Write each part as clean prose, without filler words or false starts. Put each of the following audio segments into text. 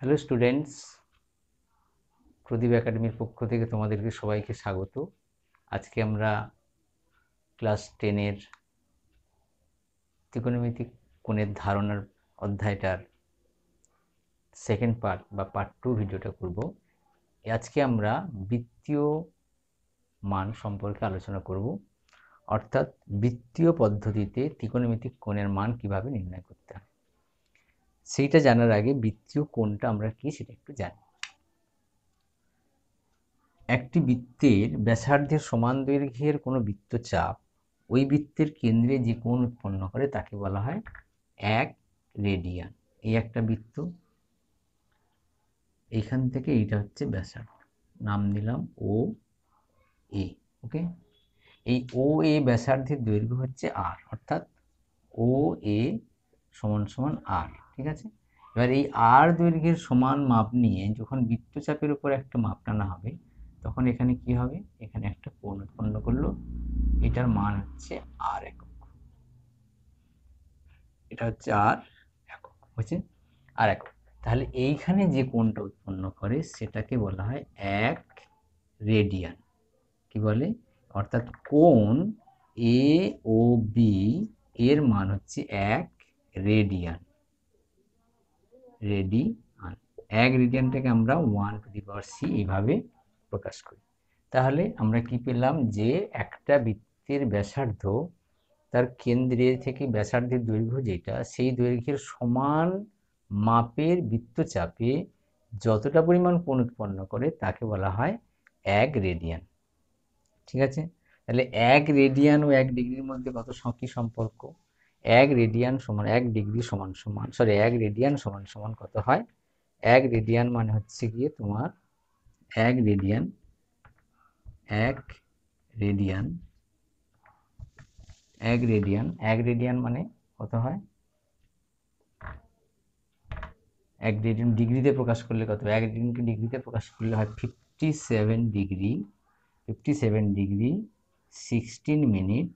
Hello students, প্রদীপ একাডেমির পক্ষ থেকে তোমাদেরকে সবাইকে স্বাগত। আজকে আমরা ক্লাস 10-এর ত্রিকোণমিতিক কোণের ধারণার অধ্যায়টার সেকেন্ড পার্ট বা পার্ট 2 ভিডিওটা করব। আজকে আমরা বৃত্তীয় মান সম্পর্কে আলোচনা করব, অর্থাৎ বৃত্তীয় পদ্ধতিতে ত্রিকোণমিতিক কোণের মান কিভাবে নির্ণয় করতে হয়। সেইটা জানার আগে বৃত্তীয় কোণটা আমরা কি সেটা একটু জানি। একটি বৃত্তের ব্যাসার্ধের সমান দৈর্ঘ্যের কোনো বৃত্তচাপ ওই বৃত্তের কেন্দ্রে যে কোণ উৎপন্ন করে তাকে বলা হয় 1 রেডিয়ান। এই একটা বৃত্ত, এইখান থেকে এইটা হচ্ছে ব্যাসার্ধ, নাম দিলাম ও এ। ওকে, এই ও এ ব্যাসার্ধের দৈর্ঘ্য হচ্ছে আর, অর্থাৎ ও এ সমান সমান আর। ঠিক আছে, এবার এই আর দৈর্ঘ্যের সমান মাপ নিয়ে যখন বৃত্তচাপের উপর একটা মাপ টানা হবে তখন এখানে কি হবে, এখানে একটা কোণ উৎপন্ন করলো, এটার মান হচ্ছে আর একক। এটা হচ্ছে আর একক, বুঝছে, আর একক। তাহলে এইখানে যে কোণটা উৎপন্ন করে সেটাকে বলা হয় 1 রেডিয়ান। কি বলে, অর্থাৎ কোণ এ ও বি এর মান হচ্ছে 1 রেডিয়ান। রেডিয়ান, 1 রেডিয়ানটাকে আমরা 1⁻c এইভাবে প্রকাশ করি। তাহলে আমরা কি পেলাম, যে একটা বৃত্তের ব্যাসার্ধ তার কেন্দ্রে থেকে ব্যাসার্ধের দৈর্ঘ্য যেটা, সেই দৈর্ঘ্যের সমান মাপের বৃত্তচাপে যতটা পরিমাণ কোণ উৎপন্ন করে তাকে বলা হয় 1 রেডিয়ান। ঠিক আছে, তাহলে 1 রেডিয়ান ও 1 ডিগ্রির মধ্যে কত কি সম্পর্ক? 1 রেডিয়ান সমান 1 ডিগ্রি সমান সমান 1 রেডিয়ান সমান সমান কত হয়? 1 রেডিয়ান মানে হচ্ছে গিয়ে তোমার 1 রেডিয়ান 1 রেডিয়ান 1 রেডিয়ান 1 রেডিয়ান মানে কত হয়? 1 রেডিয়ান ডিগ্রিতে প্রকাশ করলে কত? 1 রেডিয়ানকে ডিগ্রিতে প্রকাশ করলে হয় 57 degree 57 degree 16 minute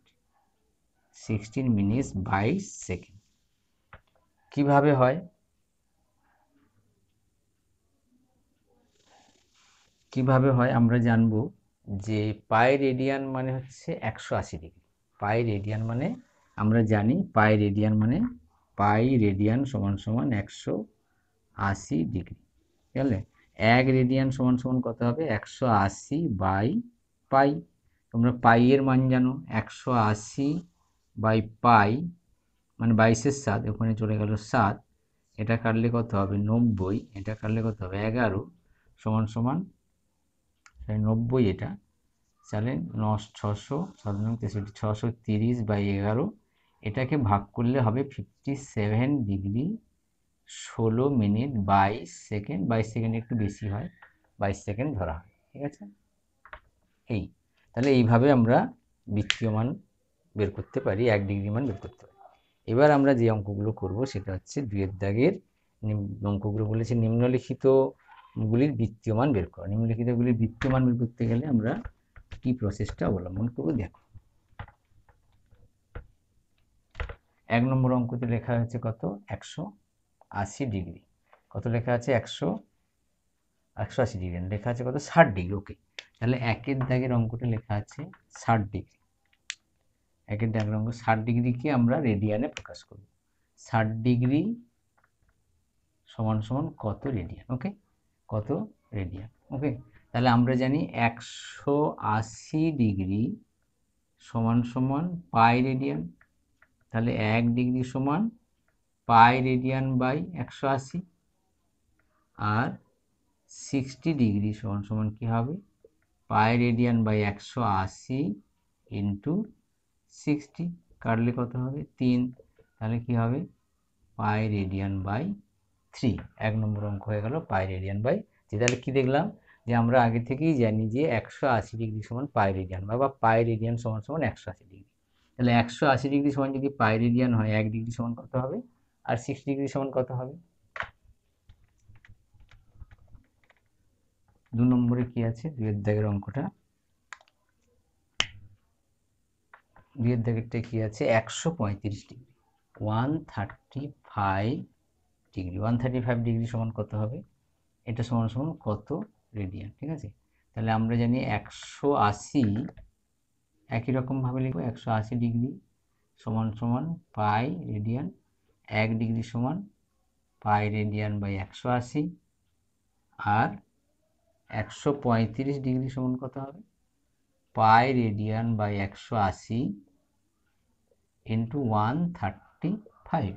16 minutes 22 second. কিভাবে হয়? কিভাবে হয় আমরা জানবো যে পাই রেডিয়ান মানে হচ্ছে 180 ডিগ্রি। পাই রেডিয়ান মানে আমরা জানি, পাই রেডিয়ান মানে পাই রেডিয়ান সমান সমান 180 ডিগ্রি। ঠিক আছে, 1 রেডিয়ান সমান সমান কত হবে? 180 বাই পাই। তোমরা পাই এর মান জানো, 180 বাই পাই মানে 22-এর 7, ওখানে চলে গেল 7, এটা কাটলে কত হবে? 90, এটা কাটলে কত হবে? 11 সমান সমান 90, এটা তাহলে 600 7 630 বাই 11, এটাকে ভাগ করলে হবে 57 ডিগ্রি 16 মিনিট 22 সেকেন্ড। 22 সেকেন্ড একটু বেশি হয়, 22 সেকেন্ড ধরা হয়। ঠিক আছে, এই তাহলে এইভাবে আমরা বৃত্তীয় মান বের করতে পারি, 1 ডিগ্রি মান বের করতে পারি। এবার আমরা যে অঙ্কগুলো করব সেটা হচ্ছে 2-এর দাগের অঙ্কগুলো বলেছে নিম্নলিখিতগুলির বৃত্তীয় মান বের করা। নিম্নলিখিতগুলির বৃত্তীয় মান বের করতে গেলে আমরা কি প্রসেসটা অবলম্বন করব দেখো। 1 নম্বর অঙ্কতে লেখা হয়েছে কত? 180 ডিগ্রি। কত লেখা আছে? 180 ডিগ্রি লেখা আছে কত? 60 ডিগ্রি। ওকে, তাহলে 1-এর দাগের অঙ্কটা লেখা আছে 60 ডিগ্রি। 1-এর দাগের অঙ্ক 60 ডিগ্রিকে আমরা রেডিয়ানে প্রকাশ করব। 60 ডিগ্রি সমান সমান কত রেডিয়ান? ওকে, কত রেডিয়ান? ওকে, তাহলে আমরা জানি 180 ডিগ্রি সমান সমান পাই রেডিয়ান। তাহলে 1 ডিগ্রি সমান পাই রেডিয়ান বাই 180, আর 60 ডিগ্রি সমান সমান কি হবে? পাই রেডিয়ান বাই 180 ইন্টু 60, কাটলে কত হবে? 3, তাহলে কি হবে? পাই রেডিয়ান বাই 3। 1 নম্বর অঙ্ক হয়ে গেল পাই রেডিয়ান বাই 3। তাহলে কি দেখলাম, যে আমরা আগে থেকেই জানি যে 180 ডিগ্রি সমান পাই রেডিয়ান বা পাই রেডিয়ান সমান সমান 180 ডিগ্রি। তাহলে 180 ডিগ্রি সমান যদি পাই রেডিয়ান হয়, 1 ডিগ্রি সমান কত হবে? আর 60 ডিগ্রি সমান কত হবে? 2 নম্বরে কি আছে? 2-এর দাগের অঙ্কটা, 2-এর দাগেরটা কি আছে? 135 ডিগ্রি 135 ডিগ্রি 135 ডিগ্রি সমান কত হবে? এটা সমান সমান কত রেডিয়ান, ঠিক আছে। তাহলে আমরা জানি 180, একই রকমভাবে লিখব 180 ডিগ্রি সমান সমান পাই রেডিয়ান, 1 ডিগ্রি সমান পাই রেডিয়ান বাই 180, আর 135 ডিগ্রি সমান কত হবে, পাই রেডিয়ান বাই 180 ইন্টু 135।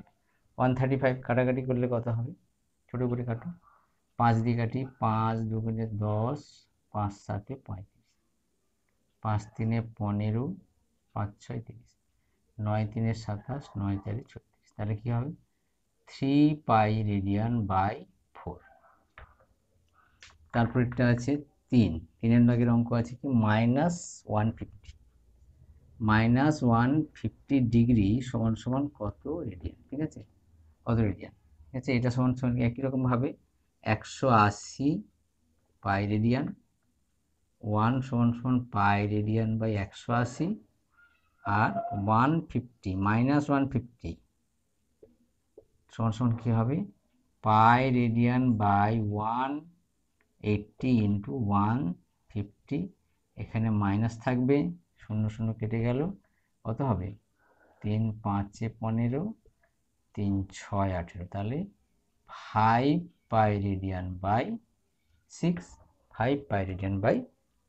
135 কাটাকাটি করলে কত হবে, ছোটো করে কাটো, 5 দিয়ে কাটি, 5 দুগুণে 10, 5 7 35, 5 3 15, 5 6 30, 9 3 27, 9 4 36। তাহলে কি হবে 3 পাই রেডিয়ান বাই 4। তারপর এটা আছে 3 ভাগের অঙ্ক আছে কি -150, -150 ডিগ্রি সমান সমান কত রেডিয়ান, ঠিক আছে, কত রেডিয়ান, ঠিক আছে। এটা সমান সমান একই রকমভাবে 180 পাই রেডিয়ান, 1 সমান সমান পাই রেডিয়ান বাই 180, আর 150 -150 সমান সমান কী হবে, পাই রেডিয়ান বাই 180 ইন্টু 150, এখানে মাইনাস থাকবে, 0 0 কেটে গেল, কত হবে 3 5 15, 3 6 18, তাহলে 5 pi radian by 6, 5 pi radian by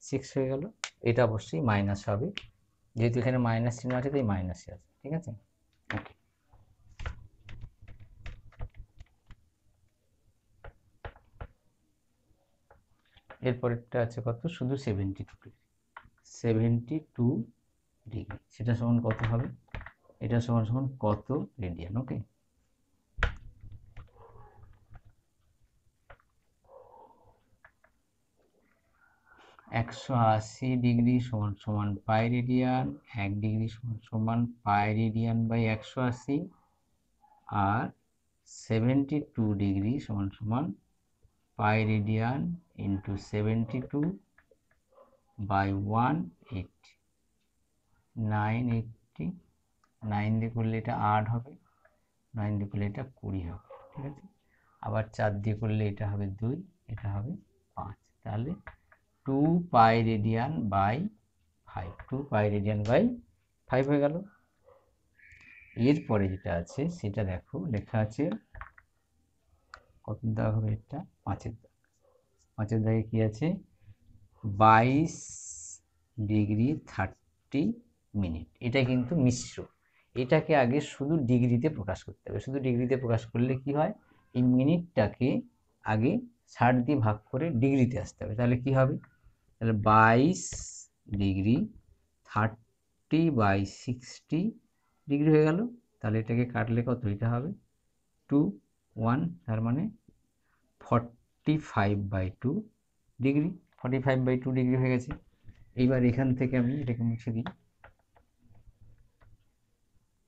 6 হয়ে গেল। এটা অবশ্যই মাইনাস হবে, যেহেতু এখানে মাইনাস চিহ্ন আছে তাই মাইনাসই আছে, ঠিক আছে। ওকে, এরপরেরটা আছে কত, শুধু 72 ডিগ্রি, সেটা সমান কত হবে, এটা সমান সমান কত রেডিয়ান। ওকে, একশো আশি ডিগ্রি সমান সমান পাই রেডিয়ান, 1 ডিগ্রি সমান সমান পাই রেডিয়ান বাই 180, আর 72 ডিগ্রি সমান সমান পাই রেডিয়ান ইন্টু 72 বাই 180, 980, 9 দিয়ে করলে এটা 8 হবে, 9 দিয়ে করলে এটা 20 হবে, ঠিক আছে। আবার 4 দিয়ে করলে এটা হবে 2, এটা হবে 5, তাহলে 2 pi radian by 5, 2 pi radian by 5 হয়ে গেল। এরপরে যেটা আছে সেটা দেখো, লেখা আছে কত দাগ হবে, এটা 5-এর দাগ, 5-এর দাগে কি আছে, 22 ডিগ্রি 30 মিনিট। এটা কিন্তু মিশ্র, এটাকে আগে শুধু ডিগ্রিতে প্রকাশ করতে হবে। শুধু ডিগ্রিতে প্রকাশ করলে কি হয়, এই মিনিটটাকে আগে 60 দিয়ে ভাগ করে ডিগ্রিতে আসতে হবে। তাহলে কি হবে, তাহলে 22 ডিগ্রি 30 বাই 60 ডিগ্রি হয়ে গেল। তাহলে এটাকে কাটলে কত, এটা হবে 2 1, তার মানে 45/2 ডিগ্রি, 45/2 ডিগ্রি হয়ে গেছে। এইবার এখান থেকে আমি এটাকে মুছে দিই,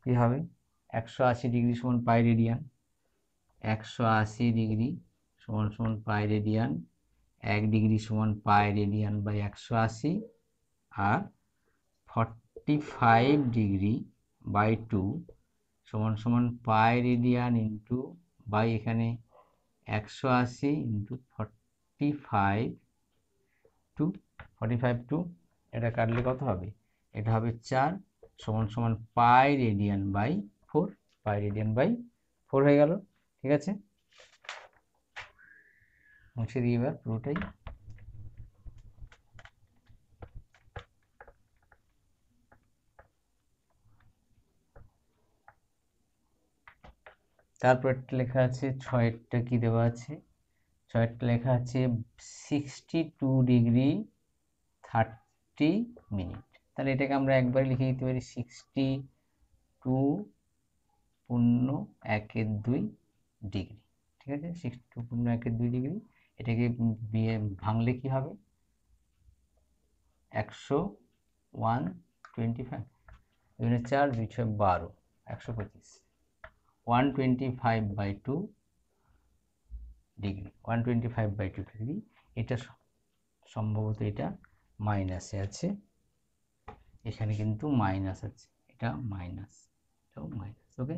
কী হবে 180 ডিগ্রি সমান পাই রেডিয়ান, 180 ডিগ্রি সমান সমান পাই রেডিয়ান, 1 ডিগ্রি সমান পাই রেডিয়ান বাই 180, আর 45 ডিগ্রি বাই 2 সমান সমান পাই রেডিয়ান ইন্টু বাই এখানে 180 ইন্টু 45/2, এটা কাটলে কত হবে, এটা হবে 4 সমান সমান pi radian by 4, pi radian by 4 হয়ে গেল, ঠিক আছে। মুছে দিই এবার পুরোটাই। তারপর একটা লেখা আছে 6-এরটা কি দেওয়া আছে, 6-এরটা লেখা আছে 62 ডিগ্রি 30 মিনিট। তাহলে এটাকে আমরা একবার লিখে দিতে পারি 62.1/2 ডিগ্রি, ঠিক আছে, 62.1/2 ডিগ্রি। এটাকে ভাঙলে কি হবে 125, 4 2 6 12, 125, 125/2 ডিগ্রি, 125/2 ডিগ্রি। এটা সম্ভবত এটা মাইনাসে আছে, এখানে কিন্তু মাইনাস আছে, এটা মাইনাস, এটাও মাইনাস। ওকে,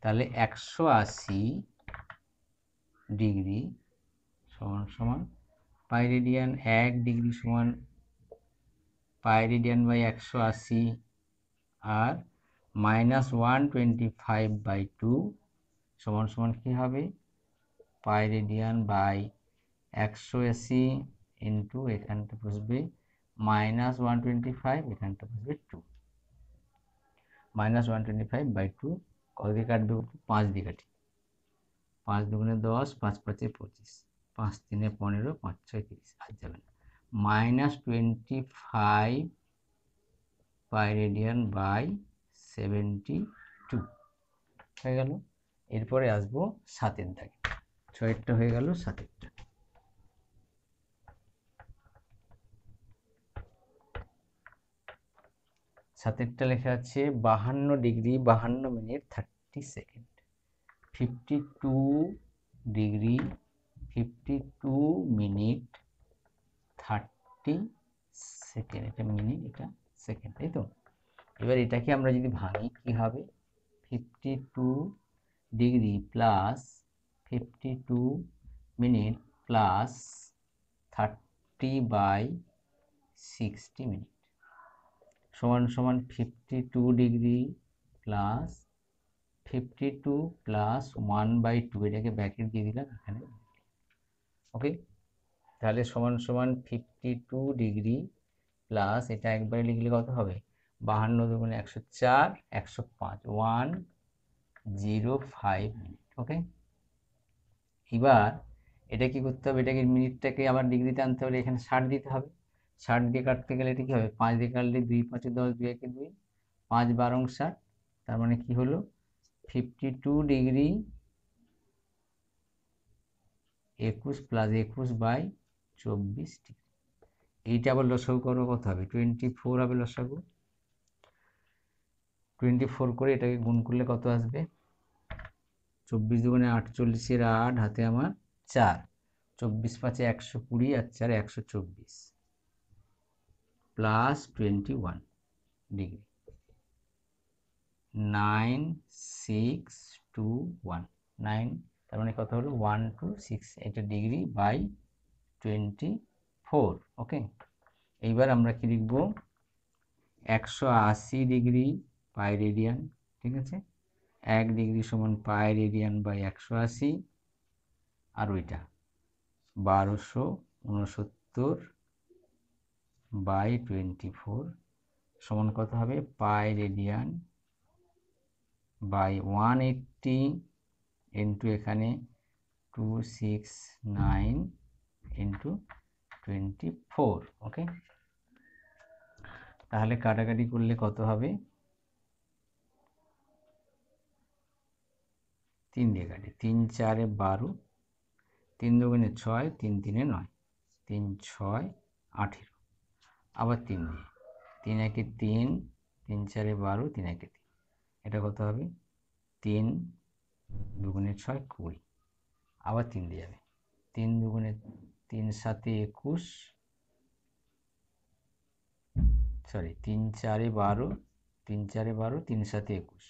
তাহলে 180 ডিগ্রি সমান সমান পাই রেডিয়ান 1 ডিগ্রি সমান পাই রেডিয়ান বাই 180 আর -125/2 সমান সমান কি হবে পাই রেডিয়ান বাই 180 ইন্টু এখানটা বসবে -125 এখানটা বসবে 2 -125/2 কত দিয়ে কাটবে 5 দিয়ে কাটি 5 দুগুণে 10 5 5 25 5 3 15 5 6 30 আর যাবে না -25 পাই রেডিয়ান বাই 72 হয়ে গেল। এরপরে আসবো 7এর দাগে 6এরটা হয়ে গেল 7এরটা সাতেরটা লেখা আছে 52 degree 52 minute 30 second 52 degree 52 minute 30 second এটা মিনিট এটা সেকেন্ড তাই তো। এবার এটাকে আমরা যদি ভাঙি কি হবে 52 degree plus 52 minute plus 30/60 minute সমান সমান 52 ডিগ্রি প্লাস 52 প্লাস 1/2 এটাকে ব্র্যাকেট দিয়ে দিলাম এখানে ওকে। তাহলে সমান সমান 52 ডিগ্রি প্লাস এটা একবারে লিখলে কত হবে 52 দুগুণে 104 105 105 মিনিট ওকে। এবার এটা কি করতে হবে এটাকে মিনিটটাকে আবার ডিগ্রিতে আনতে হলে এখানে 60 দিতে হবে 60 দিয়ে কাটতে গেলে এটা কি হবে 5 দিয়ে কাটলে 2 5 10 2 1 2 5 12 60 তার মানে কি হলো 52 ডিগ্রি 21 প্লাস 21/24 ডিগ্রি এইটা আবার লসাগু করো কত হবে 24 হবে লসাগু 24 করে এটাকে গুণ করলে কত আসবে 24 দুগুণে 48 এর 8 হাতে আমার 4 24 5 120 আর 4 124 প্লাস 21 ডিগ্রি 9621 9 তার মানে কত হলো 126 এটা ডিগ্রি বাই 24 ওকে। এইবার আমরা কি লিখব 180 ডিগ্রি পাই রেডিয়ান ঠিক আছে 1 ডিগ্রি সমান পাই রেডিয়ান বাই 180 আর ওইটা 1269/24 সমান কত হবে পাই রেডিয়ান বাই 180 ইন্টু এখানে 269 ইন্টু 24 ওকে। তাহলে কাটাকাটি করলে কত হবে 3 দিয়ে কাটি 3 4 12 3 দুগুণে 6 3 3 9 3 6 18 আবার 3 দিয়ে 3 1 3 3 4 12 3 1 3 এটা কত হবে 3 দুগুণে 6 20 আবার 3 দিয়ে যাবে 3 দুগুণে 3 7 21 সরি 3 4 12 3 4 12 3 7 21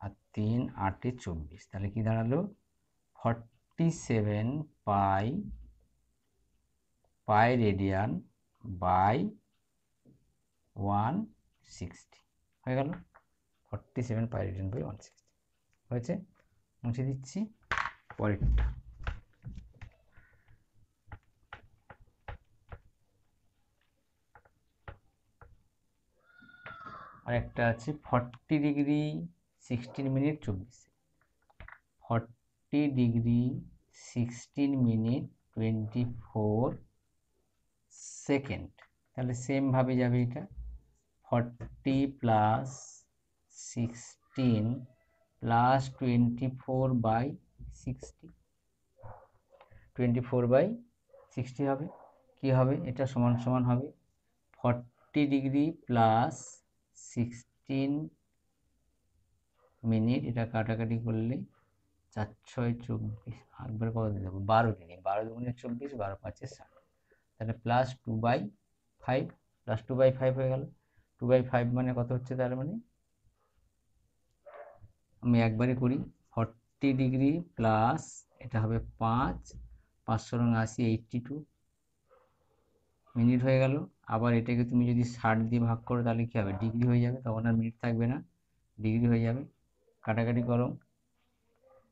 আর 3 8 24 তাহলে কি দাঁড়ালো 47 পাই রেডিয়ান বাই 160 হয়ে গেল 47 পাই রেডিয়ান বাই 160 হয়েছে মুছে দিচ্ছি পরেরটা আর একটা আছে 40 degree 16 minute 24 40 degree 16 minute 24 second তাহলে সেম ভাবে যাবে এটা 40 প্লাস 16 প্লাস 24/60 24/60 হবে কি হবে এটা সমান সমান হবে 40 ডিগ্রি প্লাস 16 মিনিট এটা কাটাকাটি করলে 4 6 24 একবার কত দিয়ে দেবো 12 ডিগ্রি 12 দুগুণে 24 12 5 60 তাহলে প্লাস 2/5 প্লাস 2/5 হয়ে গেল 2/5 মানে কত হচ্ছে তার মানে আমি একবারে করি 40 ডিগ্রি প্লাস এটা হবে 5 500 রং 80, 82 মিনিট হয়ে গেল। আবার এটাকে তুমি যদি 60 দিয়ে ভাগ করো তাহলে কী হবে, ডিগ্রি হয়ে যাবে, তখন আর মিনিট থাকবে না, ডিগ্রি হয়ে যাবে। কাটাকাটি করো,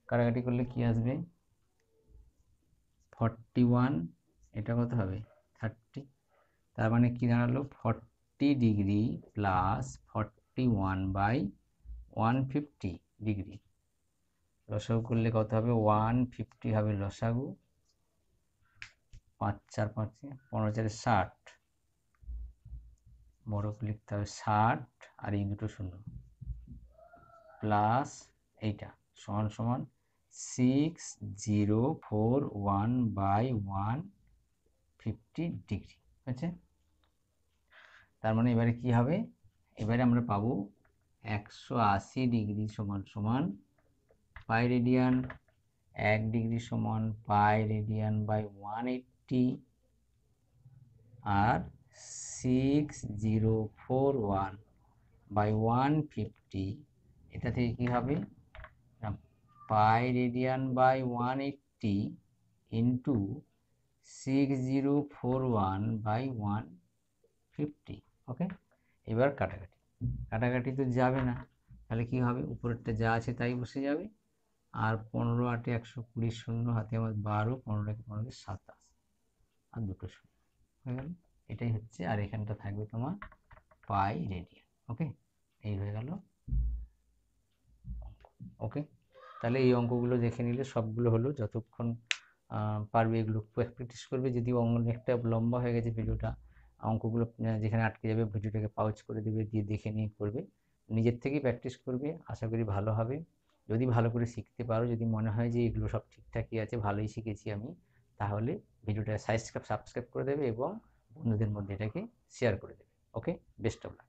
কাটাকাটি করলে কি আসবে, 41, এটা কত হবে 30, তার মানে কি দাঁড়ালো 40 ডিগ্রি প্লাস 41/150 ডিগ্রি। লসাগু করলে কত হবে, 150 হবে লসাগু, 5 4 5 15 4 60, বড় করে লিখতে হবে 60 আর এই দুটো শূন্য প্লাস এইটা সমান সমান 6041/150 ডিগ্রি আছে। তার মানে এবারে কি হবে, এবারে আমরা পাবো 180 ডিগ্রি সমান সমান পাই রেডিয়ান, 1 ডিগ্রি সমান পাই রেডিয়ান বাই 180 আর 6041/150, এটা থেকে কি হবে পাই রেডিয়ান বাই 180 ইন্টু 6041/150। ওকে, এবার কাটাকাটি, কাটাকাটি তো যাবে না, তাহলে কি হবে, উপরেরটা যা আছে তাই বসে যাবে, আর 15 8 120 শূন্য হাতে আমার 12, 15 15 27 আর দুটো শূন্য হয়ে গেল, এটাই হচ্ছে। আর এখানটা থাকবে তোমার পাই রেডিয়ান। ওকে, এই হয়ে গেল। ওকে, তাহলে এই অঙ্কগুলো দেখে নিলে সবগুলো হলো, যতক্ষণ পারবে এগুলো প্র্যাকটিস করবে। যদিও অনেকটা লম্বা হয়ে গেছে ভিডিওটা, অঙ্কগুলো যেখানে আটকে যাবে ভিডিওটাকে পাউজ করে দেবে, দিয়ে দেখে নিয়ে করবে, নিজের থেকেই প্র্যাকটিস করবে, আশা করি ভালো হবে। যদি ভালো করে শিখতে পারো, যদি মনে হয় যে এগুলো সব ঠিকঠাকই আছে, ভালোই শিখেছি আমি, তাহলে ভিডিওটা সাবস্ক্রাইব করে দেবে এবং বন্ধুদের মধ্যে এটাকে শেয়ার করে দেবে। ওকে, বেস্ট অফ লাক।